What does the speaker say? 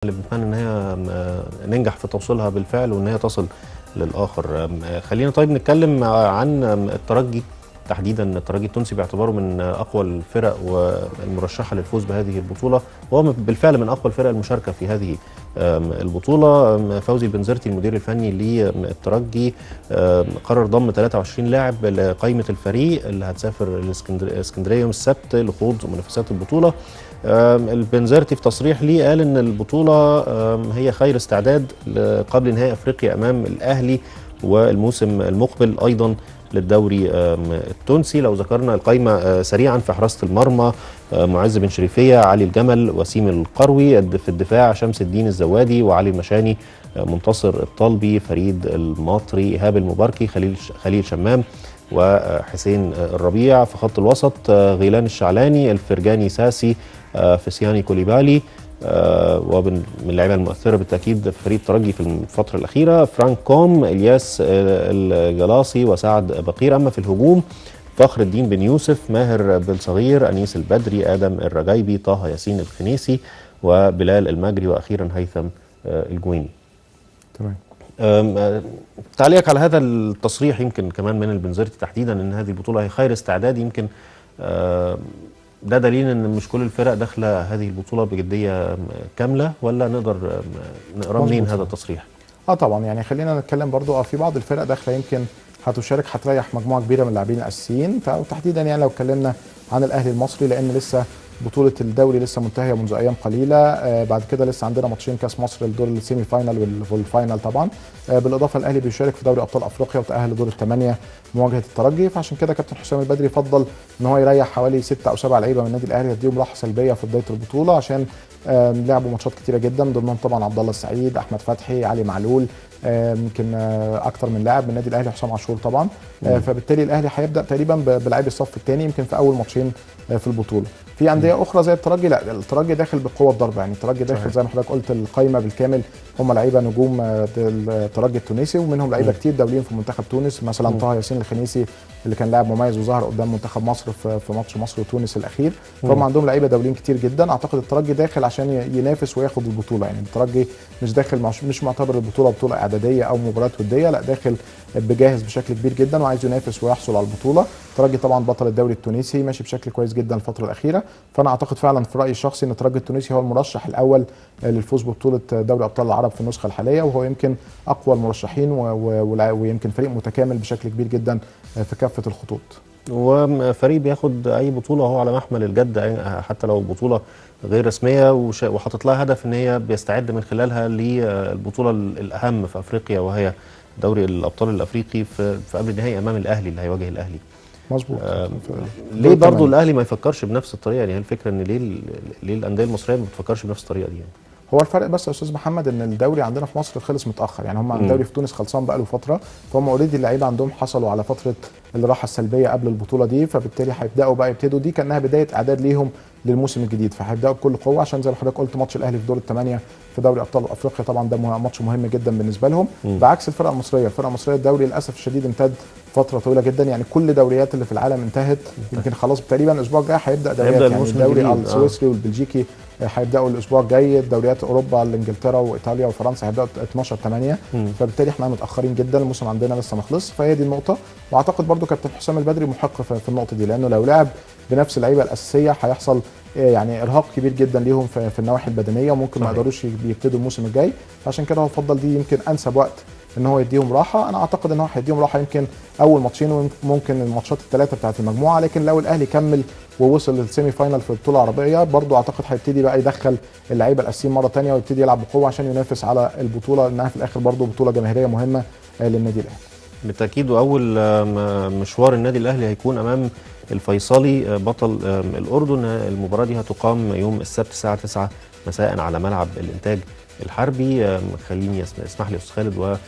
اللي بنتمنى ان هي ننجح في توصيلها بالفعل وان هي تصل للاخر. خلينا طيب نتكلم عن الترجي تحديدا. الترجي التونسي باعتباره من اقوى الفرق والمرشحه للفوز بهذه البطوله، وهو بالفعل من اقوى الفرق المشاركه في هذه البطوله. فوزي البنزرتي المدير الفني للترجي قرر ضم 23 لاعب لقائمه الفريق اللي هتسافر الاسكندريه يوم السبت لخوض منافسات البطوله. البنزرتي في تصريح ليه قال ان البطوله هي خير استعداد قبل نهائي افريقيا امام الاهلي، والموسم المقبل ايضا للدوري التونسي. لو ذكرنا القائمه سريعا: في حراسه المرمى معز بن شريفيه، علي الجمل، وسيم القروي. في الدفاع شمس الدين الزوادي وعلي المشاني، منتصر الطلبي، فريد الماطري، ايهاب المباركي، خليل شمام، وحسين الربيع. في خط الوسط غيلان الشعلاني، الفرجاني ساسي، فسياني كوليبالي، ومن اللعيبه المؤثره بالتاكيد في فريق الترجي في الفتره الاخيره فرانك كوم، الياس الجلاصي، وسعد بقير. اما في الهجوم فخر الدين بن يوسف، ماهر بالصغير، انيس البدري، ادم الرجايبي، طه ياسين الخنيسي، وبلال المجري، واخيرا هيثم الجويني. تمام. تعليقك على هذا التصريح يمكن كمان من البنزرتي تحديدا ان هذه البطوله هي خير استعداد، يمكن ده دليل ان مش كل الفرق داخله هذه البطوله بجديه كامله، ولا نقدر نقرا منين هذا التصريح؟ طبعا، يعني خلينا نتكلم برضو في بعض الفرق داخله يمكن هتشارك، هتريح مجموعه كبيره من اللاعبين الاساسيين. وتحديدا يعني لو اتكلمنا عن الاهلي المصري، لان لسه بطوله الدوري لسه منتهيه منذ ايام قليله. بعد كده لسه عندنا ماتشين كاس مصر، الدور السيمي فاينال والفاينال طبعا. بالاضافه الاهلي بيشارك في دوري ابطال افريقيا وتاهل لدور الثمانيه مواجهه الترجي. فعشان كده كابتن حسام البدري فضل ان هو يريح حوالي 6 أو 7 لعيبه من النادي الاهلي، يديهم راحه سلبيه في بدايه البطوله، عشان لعبوا ماتشات كتيره جدا، ضمنهم طبعا عبد الله السعيد، احمد فتحي، علي معلول، يمكن اكتر من لاعب من النادي الاهلي، حسام عاشور طبعا. فبالتالي الاهلي هيبدا تقريبا بلاعبي الصف الثاني يمكن في اول ماتشين في البطوله. في انديه اخرى زي الترجي، لا، الترجي داخل بقوه الضربه، يعني الترجي داخل زي ما حضرتك قلت القايمه بالكامل هم لعيبه نجوم الترجي التونسي، ومنهم لعيبه كتير دوليين في منتخب تونس، مثلا طه ياسين الخنيسي اللي كان لاعب مميز وظهر قدام منتخب مصر في ماتش مصر وتونس الاخير. فهم عندهم لعيبه دوليين كتير جدا. اعتقد الترجي داخل عشان ينافس وياخد البطوله، يعني الترجي مش داخل مش معتبر البطوله بطوله اعداديه او مباراه وديه، لا، داخل بجاهز بشكل كبير جدا وعايز ينافس ويحصل على البطوله. الترجي طبعا بطل الدوري التونسي، ماشي بشكل كويس جدا الفتره الاخيره. فانا اعتقد فعلا في رايي الشخصي ان الترجي التونسي هو المرشح الاول للفوز ببطوله دوري ابطال العرب في النسخه الحاليه، وهو يمكن اقوى المرشحين ويمكن فريق متكامل بشكل كبير جدا في كافه الخطوط. وفريق بياخد اي بطوله هو على محمل الجد، حتى لو بطوله غير رسميه، وحاطط لها هدف ان هي بيستعد من خلالها للبطوله الاهم في افريقيا، وهي دوري الابطال الافريقي في قبل النهائي امام الاهلي اللي هيواجه الاهلي. مظبوط. ليه برضه الاهلي ما يفكرش بنفس الطريقه؟ يعني الفكره ان ليه الانديه المصريه ما بتفكرش بنفس الطريقه دي يعني؟ هو الفرق بس يا استاذ محمد ان الدوري عندنا في مصر خلص متاخر، يعني هم الدوري في تونس خلصان بقاله فتره، فهم اوريدي اللعيبه عندهم حصلوا على فتره الراحه السلبيه قبل البطوله دي، فبالتالي هيبداوا بقى يبتدوا، دي كانها بدايه اعداد ليهم للموسم الجديد، فهيبداوا بكل قوه، عشان زي ما حضرتك قلت ماتش الاهلي في دور الثمانيه في دوري ابطال افريقيا طبعا ده ماتش مهم جدا بالنسبه لهم. بعكس الفرقه المصريه الدوري للاسف الشديد امتد فتره طويله جدا، يعني كل الدوريات اللي في العالم انتهت، يمكن خلاص تقريبا الاسبوع الجاي هيبدا دوريات، يعني الدوري السويسري والبلجيكي هيبداوا الاسبوع الجاي، دوريات اوروبا انجلترا وايطاليا وفرنسا هيبداوا 12/8، فبالتالي احنا متاخرين جدا، الموسم عندنا لسه ما خلصش، فهي دي النقطه. واعتقد برضو كابتن حسام البدري محق في النقطه دي، لانه لو لعب بنفس اللعيبه الاساسيه هيحصل يعني ارهاق كبير جدا ليهم في النواحي البدنيه، وممكن ما يقدروش يبتدوا الموسم الجاي، فعشان كده هو فضل دي يمكن انسب وقت ان هو يديهم راحه. انا اعتقد ان هو هيديهم راحه يمكن اول ماتشين وممكن الماتشات الثلاثه بتاعت المجموعه، لكن لو الاهلي كمل ووصل للسيمي فاينال في البطوله العربيه برضو اعتقد هيبتدي بقى يدخل اللعيبه الاساسيين مره ثانيه ويبتدي يلعب بقوه عشان ينافس على البطوله، لانها في الاخر برضو بطوله جماهيريه مهمه للنادي الاهلي. بالتاكيد. واول مشوار النادي الاهلي هيكون امام الفيصلي بطل الاردن. المباراه دي هتقام يوم السبت الساعه 9 مساء على ملعب الانتاج الحربي. خليني اسمح لي استاذ خالد